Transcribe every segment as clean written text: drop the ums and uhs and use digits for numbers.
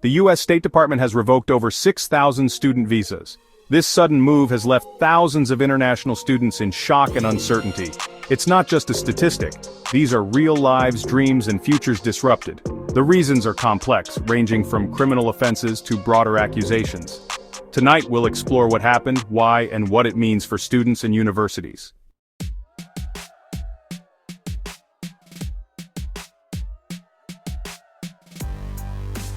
The U.S. State Department has revoked over 6,000 student visas. This sudden move has left thousands of international students in shock and uncertainty. It's not just a statistic. These are real lives, dreams, and futures disrupted. The reasons are complex, ranging from criminal offenses to broader accusations. Tonight we'll explore what happened, why, and what it means for students and universities.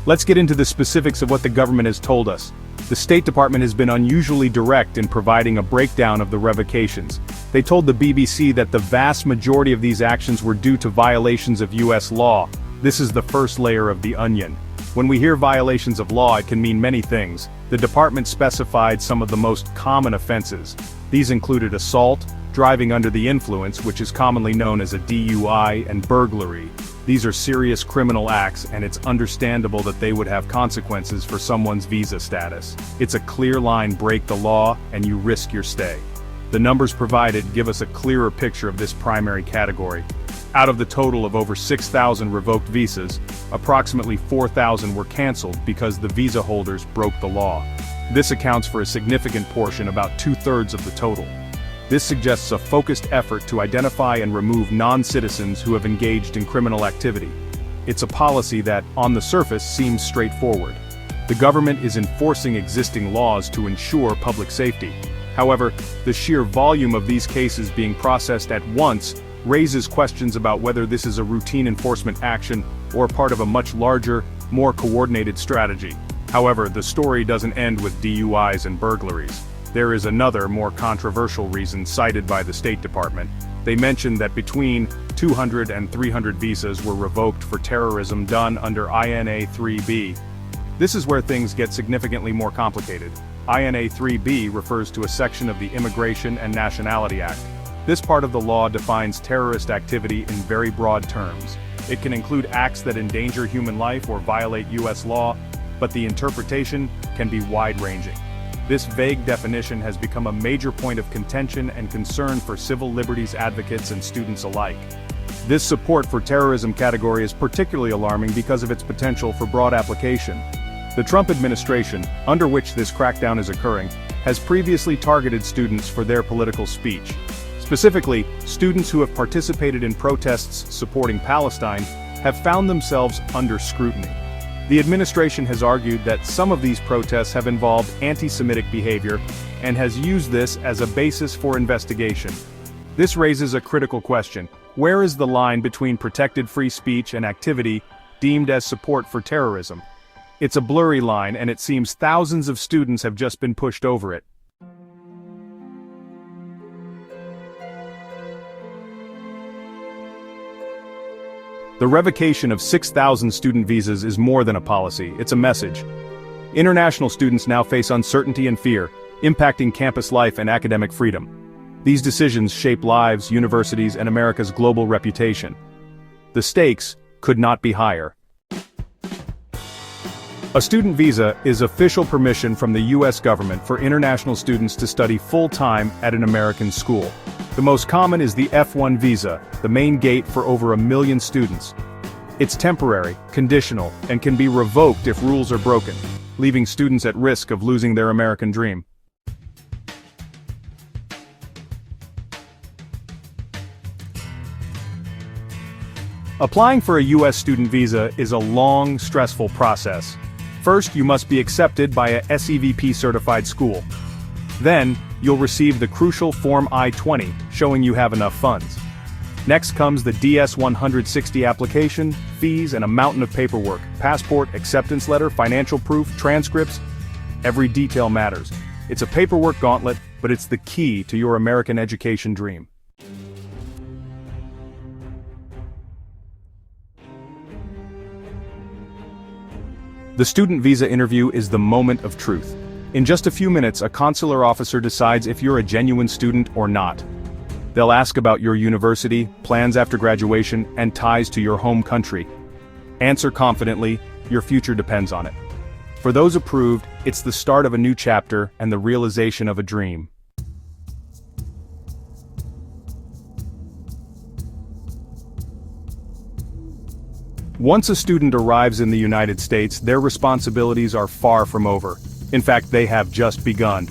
Let's get into the specifics of what the government has told us. The State Department has been unusually direct in providing a breakdown of the revocations. They told the BBC that the vast majority of these actions were due to violations of U.S. law. This is the first layer of the onion. When we hear violations of law, it can mean many things. The department specified some of the most common offenses. These included assault, driving under the influence, which is commonly known as a DUI, and burglary. These are serious criminal acts, and it's understandable that they would have consequences for someone's visa status. It's a clear line: break the law, and you risk your stay. The numbers provided give us a clearer picture of this primary category. Out of the total of over 6,000 revoked visas, approximately 4,000 were canceled because the visa holders broke the law. This accounts for a significant portion, about 2/3 of the total. This suggests a focused effort to identify and remove non-citizens who have engaged in criminal activity. It's a policy that, on the surface, seems straightforward. The government is enforcing existing laws to ensure public safety. However, the sheer volume of these cases being processed at once raises questions about whether this is a routine enforcement action or part of a much larger, more coordinated strategy. However, the story doesn't end with DUIs and burglaries. There is another, more controversial reason cited by the State Department. They mentioned that between 200 and 300 visas were revoked for terrorism done under INA 3B. This is where things get significantly more complicated. INA 3B refers to a section of the Immigration and Nationality Act. This part of the law defines terrorist activity in very broad terms. It can include acts that endanger human life or violate U.S. law, but the interpretation can be wide-ranging. This vague definition has become a major point of contention and concern for civil liberties advocates and students alike. This support for terrorism category is particularly alarming because of its potential for broad application. The Trump administration, under which this crackdown is occurring, has previously targeted students for their political speech. Specifically, students who have participated in protests supporting Palestine have found themselves under scrutiny. The administration has argued that some of these protests have involved anti-Semitic behavior and has used this as a basis for investigation. This raises a critical question: where is the line between protected free speech and activity deemed as support for terrorism? It's a blurry line, and it seems thousands of students have just been pushed over it. The revocation of 6,000 student visas is more than a policy, it's a message. International students now face uncertainty and fear, impacting campus life and academic freedom. These decisions shape lives, universities, and America's global reputation. The stakes could not be higher. A student visa is official permission from the U.S. government for international students to study full-time at an American school. The most common is the F1 visa, the main gate for over 1 million students. It's temporary, conditional, and can be revoked if rules are broken, leaving students at risk of losing their American dream. Applying for a U.S. student visa is a long, stressful process. First, you must be accepted by a SEVP-certified school. Then, you'll receive the crucial Form I-20, showing you have enough funds. Next comes the DS-160 application, fees, and a mountain of paperwork: passport, acceptance letter, financial proof, transcripts. Every detail matters. It's a paperwork gauntlet, but it's the key to your American education dream. The student visa interview is the moment of truth. In just a few minutes, a consular officer decides if you're a genuine student or not. They'll ask about your university, plans after graduation, and ties to your home country. Answer confidently, your future depends on it. For those approved, it's the start of a new chapter and the realization of a dream. Once a student arrives in the United States, their responsibilities are far from over. In fact, they have just begun.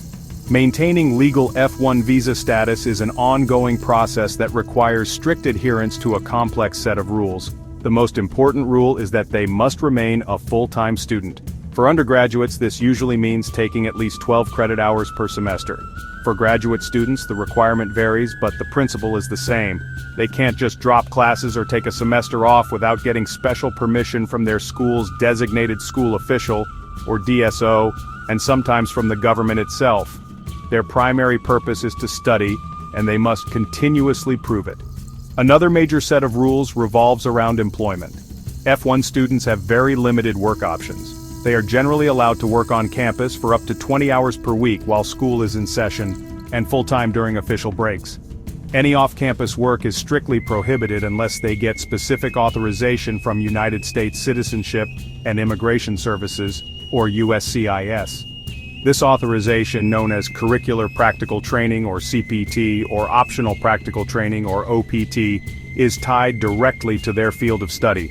Maintaining legal F1 visa status is an ongoing process that requires strict adherence to a complex set of rules. The most important rule is that they must remain a full-time student. For undergraduates, this usually means taking at least 12 credit hours per semester. For graduate students, the requirement varies, but the principle is the same. They can't just drop classes or take a semester off without getting special permission from their school's designated school official, or DSO, and sometimes from the government itself. Their primary purpose is to study, and they must continuously prove it. Another major set of rules revolves around employment. F1 students have very limited work options. They are generally allowed to work on campus for up to 20 hours per week while school is in session, and full-time during official breaks. Any off-campus work is strictly prohibited unless they get specific authorization from United States Citizenship and Immigration Services, or USCIS. This authorization, known as Curricular Practical Training or CPT, or Optional Practical Training or OPT, is tied directly to their field of study.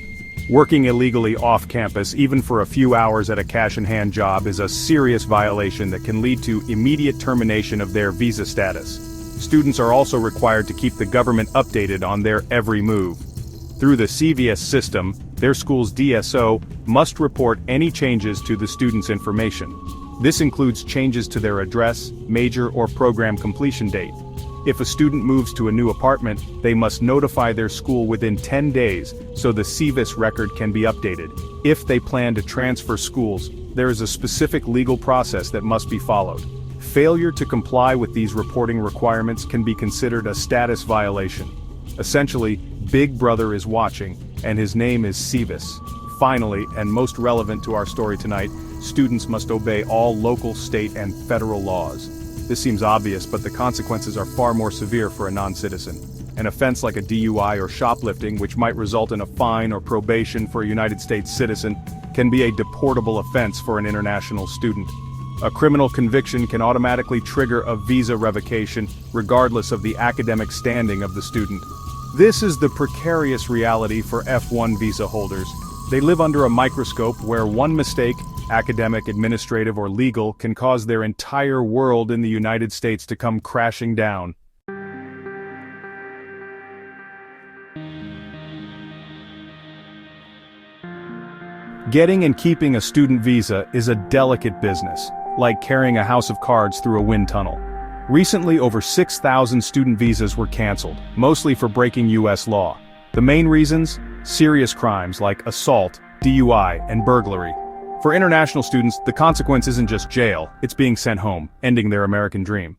Working illegally off-campus, even for a few hours at a cash-in-hand job, is a serious violation that can lead to immediate termination of their visa status. Students are also required to keep the government updated on their every move. Through the CVS system, their school's DSO must report any changes to the student's information. This includes changes to their address, major, or program completion date. If a student moves to a new apartment, they must notify their school within 10 days so the CVS record can be updated. If they plan to transfer schools, there is a specific legal process that must be followed. Failure to comply with these reporting requirements can be considered a status violation. Essentially, Big Brother is watching, and his name is CVS. Finally, and most relevant to our story tonight, students must obey all local, state, and federal laws. This seems obvious, but the consequences are far more severe for a non-citizen. An offense like a DUI or shoplifting, which might result in a fine or probation for a United States citizen, can be a deportable offense for an international student. A criminal conviction can automatically trigger a visa revocation, regardless of the academic standing of the student. This is the precarious reality for F1 visa holders. They live under a microscope where one mistake, academic, administrative, or legal, can cause their entire world in the United States to come crashing down. Getting and keeping a student visa is a delicate business, like carrying a house of cards through a wind tunnel. Recently, over 6,000 student visas were canceled, mostly for breaking U.S. law. The main reasons? Serious crimes like assault, DUI, and burglary. For international students, the consequence isn't just jail, it's being sent home, ending their American dream.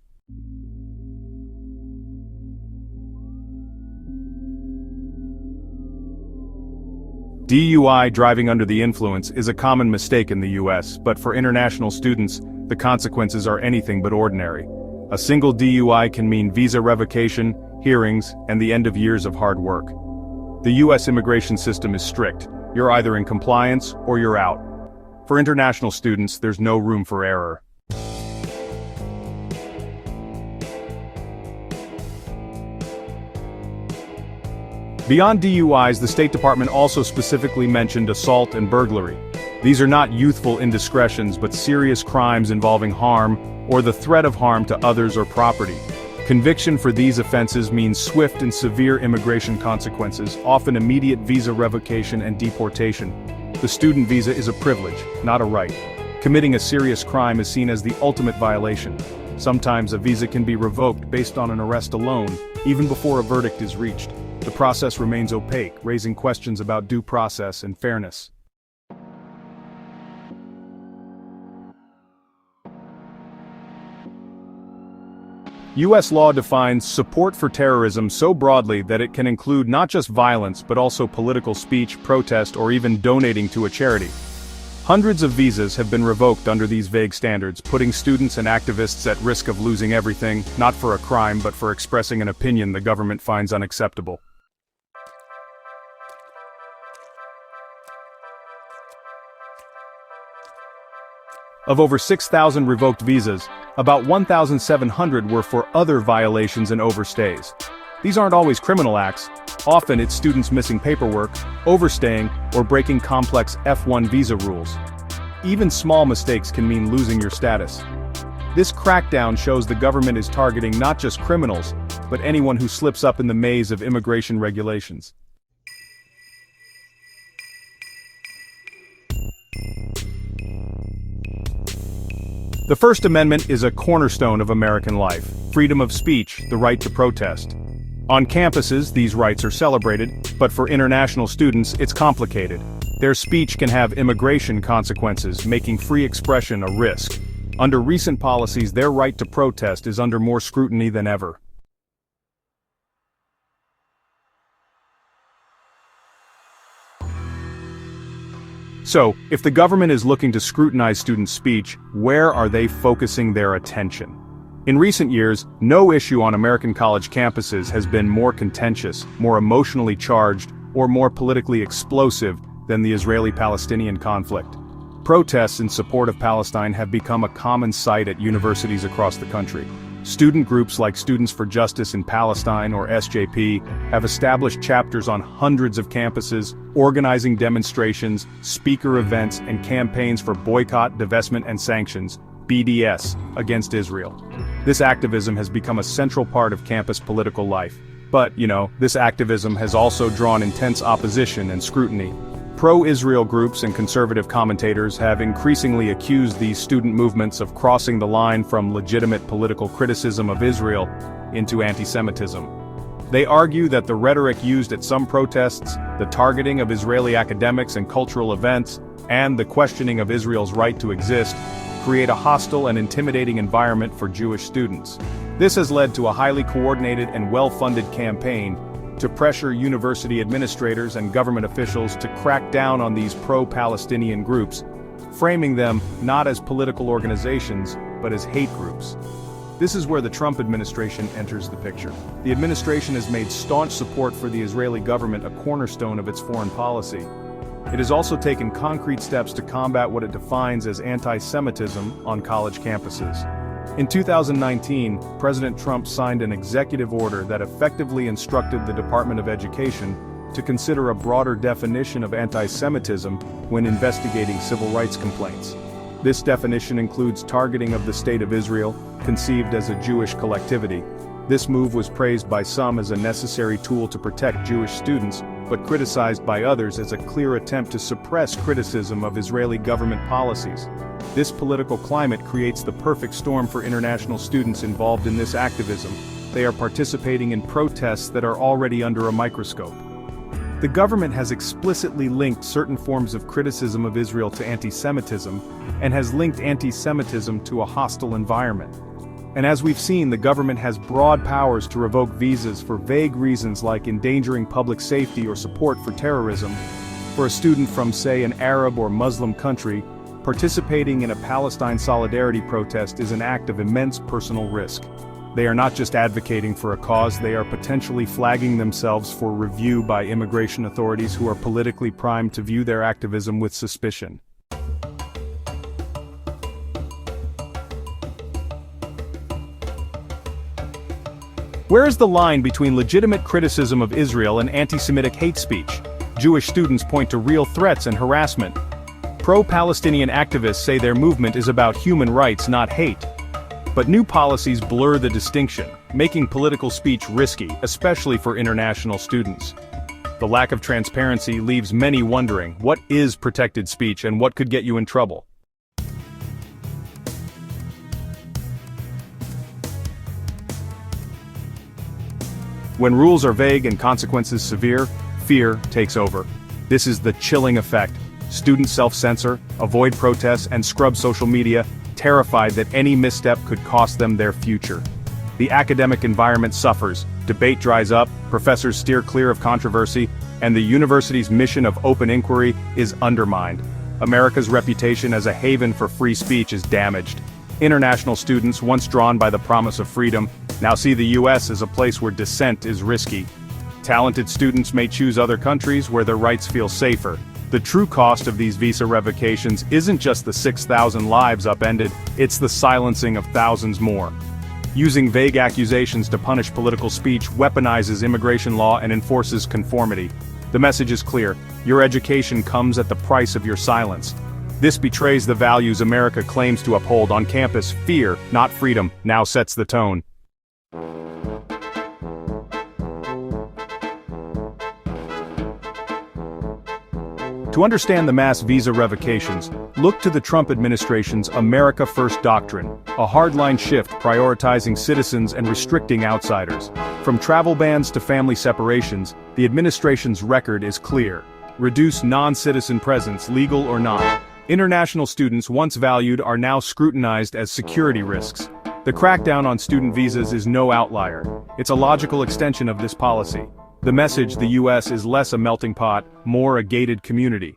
DUI, driving under the influence, is a common mistake in the US, but for international students, the consequences are anything but ordinary. A single DUI can mean visa revocation, hearings, and the end of years of hard work. The US immigration system is strict. You're either in compliance or you're out. For international students, there's no room for error. Beyond DUIs, the State Department also specifically mentioned assault and burglary. These are not youthful indiscretions but serious crimes involving harm or the threat of harm to others or property. Conviction for these offenses means swift and severe immigration consequences, often immediate visa revocation and deportation. The student visa is a privilege, not a right. Committing a serious crime is seen as the ultimate violation. Sometimes a visa can be revoked based on an arrest alone, even before a verdict is reached. The process remains opaque, raising questions about due process and fairness. U.S. law defines support for terrorism so broadly that it can include not just violence but also political speech, protest, or even donating to a charity. Hundreds of visas have been revoked under these vague standards, putting students and activists at risk of losing everything, not for a crime but for expressing an opinion the government finds unacceptable. Of over 6,000 revoked visas, about 1,700 were for other violations and overstays. These aren't always criminal acts, Often it's students missing paperwork, overstaying, or breaking complex F1 visa rules. Even small mistakes can mean losing your status. This crackdown shows the government is targeting not just criminals, but anyone who slips up in the maze of immigration regulations. The First Amendment is a cornerstone of American life: freedom of speech, the right to protest. On campuses, these rights are celebrated, but for international students, it's complicated. Their speech can have immigration consequences, making free expression a risk. Under recent policies, their right to protest is under more scrutiny than ever. So, if the government is looking to scrutinize student speech, where are they focusing their attention? In recent years, no issue on American college campuses has been more contentious, more emotionally charged, or more politically explosive than the Israeli-Palestinian conflict. Protests in support of Palestine have become a common sight at universities across the country. Student groups like Students for Justice in Palestine, or SJP, have established chapters on hundreds of campuses, organizing demonstrations, speaker events, and campaigns for boycott, divestment, and sanctions, BDS, against Israel. This activism has become a central part of campus political life. But, this activism has also drawn intense opposition and scrutiny. Pro-Israel groups and conservative commentators have increasingly accused these student movements of crossing the line from legitimate political criticism of Israel into anti-Semitism. They argue that the rhetoric used at some protests, the targeting of Israeli academics and cultural events, and the questioning of Israel's right to exist, create a hostile and intimidating environment for Jewish students. This has led to a highly coordinated and well-funded campaign to pressure university administrators and government officials to crack down on these pro-Palestinian groups, framing them not as political organizations, but as hate groups. This is where the Trump administration enters the picture. The administration has made staunch support for the Israeli government a cornerstone of its foreign policy. It has also taken concrete steps to combat what it defines as anti-Semitism on college campuses. In 2019, President Trump signed an executive order that effectively instructed the Department of Education to consider a broader definition of anti-Semitism when investigating civil rights complaints. This definition includes targeting of the State of Israel, conceived as a Jewish collectivity. This move was praised by some as a necessary tool to protect Jewish students, but criticized by others as a clear attempt to suppress criticism of Israeli government policies. This political climate creates the perfect storm for international students involved in this activism. They are participating in protests that are already under a microscope. The government has explicitly linked certain forms of criticism of Israel to anti-Semitism, and has linked anti-Semitism to a hostile environment. And as we've seen, the government has broad powers to revoke visas for vague reasons like endangering public safety or support for terrorism. For a student from, say, an Arab or Muslim country, participating in a Palestine solidarity protest is an act of immense personal risk. They are not just advocating for a cause, they are potentially flagging themselves for review by immigration authorities who are politically primed to view their activism with suspicion. Where is the line between legitimate criticism of Israel and anti-Semitic hate speech? Jewish students point to real threats and harassment. Pro-Palestinian activists say their movement is about human rights, not hate. But new policies blur the distinction, making political speech risky, especially for international students. The lack of transparency leaves many wondering, what is protected speech and what could get you in trouble? When rules are vague and consequences severe, fear takes over. This is the chilling effect. Students self-censor, avoid protests, and scrub social media, terrified that any misstep could cost them their future. The academic environment suffers, debate dries up, professors steer clear of controversy, and the university's mission of open inquiry is undermined. America's reputation as a haven for free speech is damaged. International students, once drawn by the promise of freedom, now see the US as a place where dissent is risky. Talented students may choose other countries where their rights feel safer. The true cost of these visa revocations isn't just the 6,000 lives upended, it's the silencing of thousands more. Using vague accusations to punish political speech weaponizes immigration law and enforces conformity. The message is clear: your education comes at the price of your silence. This betrays the values America claims to uphold on campus. Fear, not freedom, now sets the tone. To understand the mass visa revocations, look to the Trump administration's America First doctrine, a hardline shift prioritizing citizens and restricting outsiders. From travel bans to family separations, the administration's record is clear: reduce non-citizen presence, legal or not. International students once valued are now scrutinized as security risks. The crackdown on student visas is no outlier. It's a logical extension of this policy. The message: the U.S. is less a melting pot, more a gated community.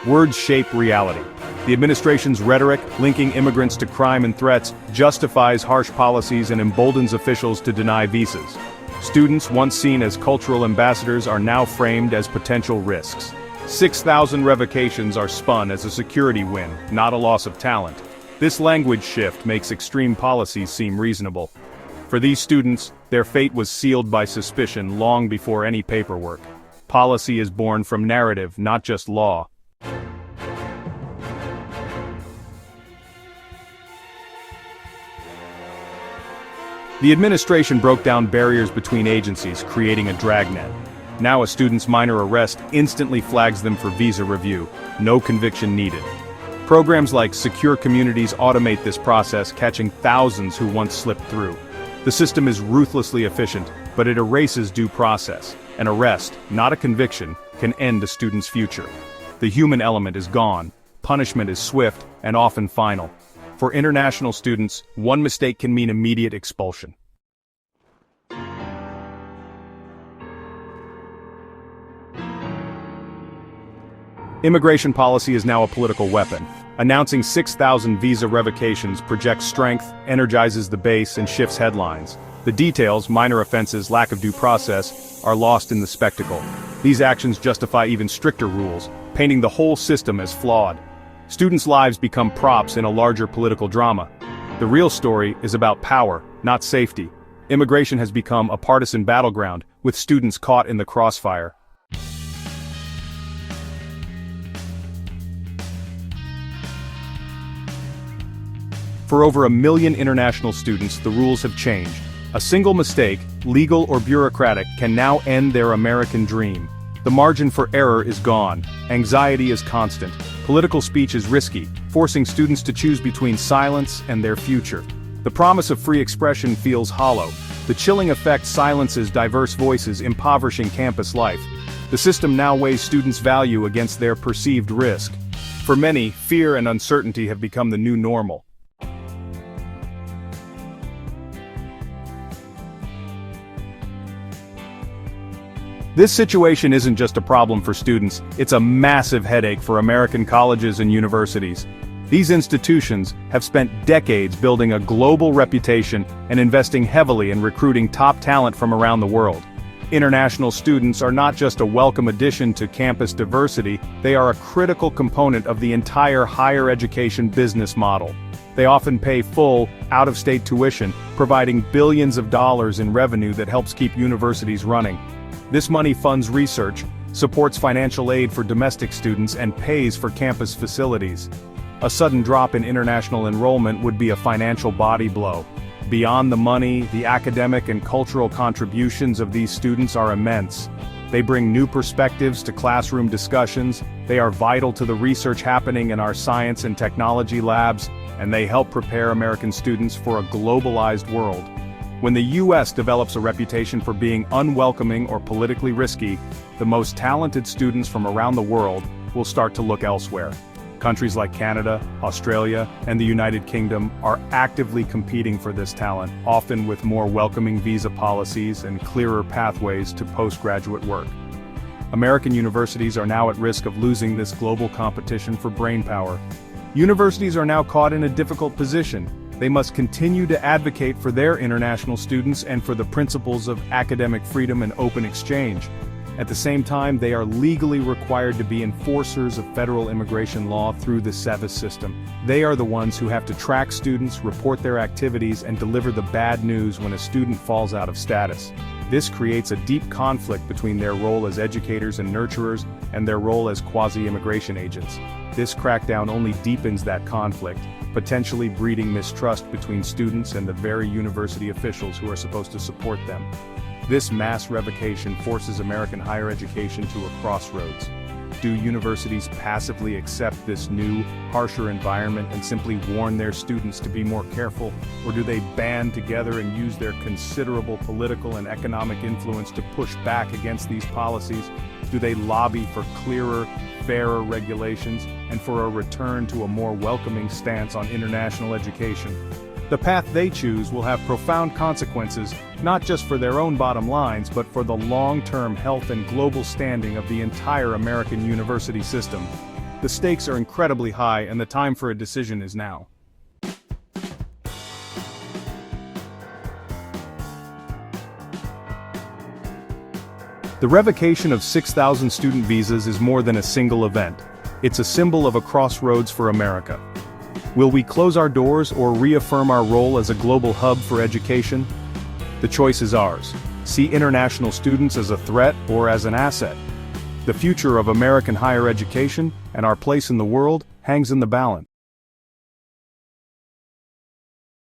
Words shape reality. The administration's rhetoric, linking immigrants to crime and threats, justifies harsh policies and emboldens officials to deny visas. Students once seen as cultural ambassadors are now framed as potential risks. 6,000 revocations are spun as a security win, not a loss of talent. This language shift makes extreme policies seem reasonable. For these students, their fate was sealed by suspicion long before any paperwork. Policy is born from narrative, not just law. The administration broke down barriers between agencies, creating a dragnet. Now a student's minor arrest instantly flags them for visa review. No conviction needed. Programs like Secure Communities automate this process, catching thousands who once slipped through. The system is ruthlessly efficient, but it erases due process. An arrest, not a conviction, can end a student's future. The human element is gone. Punishment is swift and often final. For international students, one mistake can mean immediate expulsion. Immigration policy is now a political weapon. Announcing 6,000 visa revocations projects strength, energizes the base, and shifts headlines. The details, minor offenses, lack of due process, are lost in the spectacle. These actions justify even stricter rules, painting the whole system as flawed. Students' lives become props in a larger political drama. The real story is about power, not safety. Immigration has become a partisan battleground, with students caught in the crossfire. For over 1 million international students, the rules have changed. A single mistake, legal or bureaucratic, can now end their American dream. The margin for error is gone. Anxiety is constant. Political speech is risky, forcing students to choose between silence and their future. The promise of free expression feels hollow. The chilling effect silences diverse voices, impoverishing campus life. The system now weighs students' value against their perceived risk. For many, fear and uncertainty have become the new normal. This situation isn't just a problem for students, it's a massive headache for American colleges and universities. These institutions have spent decades building a global reputation and investing heavily in recruiting top talent from around the world. International students are not just a welcome addition to campus diversity, they are a critical component of the entire higher education business model. They often pay full, out-of-state tuition, providing billions of dollars in revenue that helps keep universities running. This money funds research, supports financial aid for domestic students, and pays for campus facilities. A sudden drop in international enrollment would be a financial body blow. Beyond the money, the academic and cultural contributions of these students are immense. They bring new perspectives to classroom discussions, they are vital to the research happening in our science and technology labs, and they help prepare American students for a globalized world. When the U.S. develops a reputation for being unwelcoming or politically risky, the most talented students from around the world will start to look elsewhere. Countries like Canada, Australia, and the United Kingdom are actively competing for this talent, often with more welcoming visa policies and clearer pathways to postgraduate work. American universities are now at risk of losing this global competition for brainpower. Universities are now caught in a difficult position. They must continue to advocate for their international students and for the principles of academic freedom and open exchange. At the same time, they are legally required to be enforcers of federal immigration law through the SEVIS system. They are the ones who have to track students, report their activities, and deliver the bad news when a student falls out of status. This creates a deep conflict between their role as educators and nurturers and their role as quasi-immigration agents. This crackdown only deepens that conflict, potentially breeding mistrust between students and the very university officials who are supposed to support them. This mass revocation forces American higher education to a crossroads. Do universities passively accept this new, harsher environment and simply warn their students to be more careful, or do they band together and use their considerable political and economic influence to push back against these policies? Do they lobby for clearer, fairer regulations, and for a return to a more welcoming stance on international education? The path they choose will have profound consequences, not just for their own bottom lines, but for the long-term health and global standing of the entire American university system. The stakes are incredibly high, and the time for a decision is now. The revocation of 6,000 student visas is more than a single event. It's a symbol of a crossroads for America. Will we close our doors or reaffirm our role as a global hub for education? The choice is ours. See international students as a threat or as an asset. The future of American higher education and our place in the world hangs in the balance.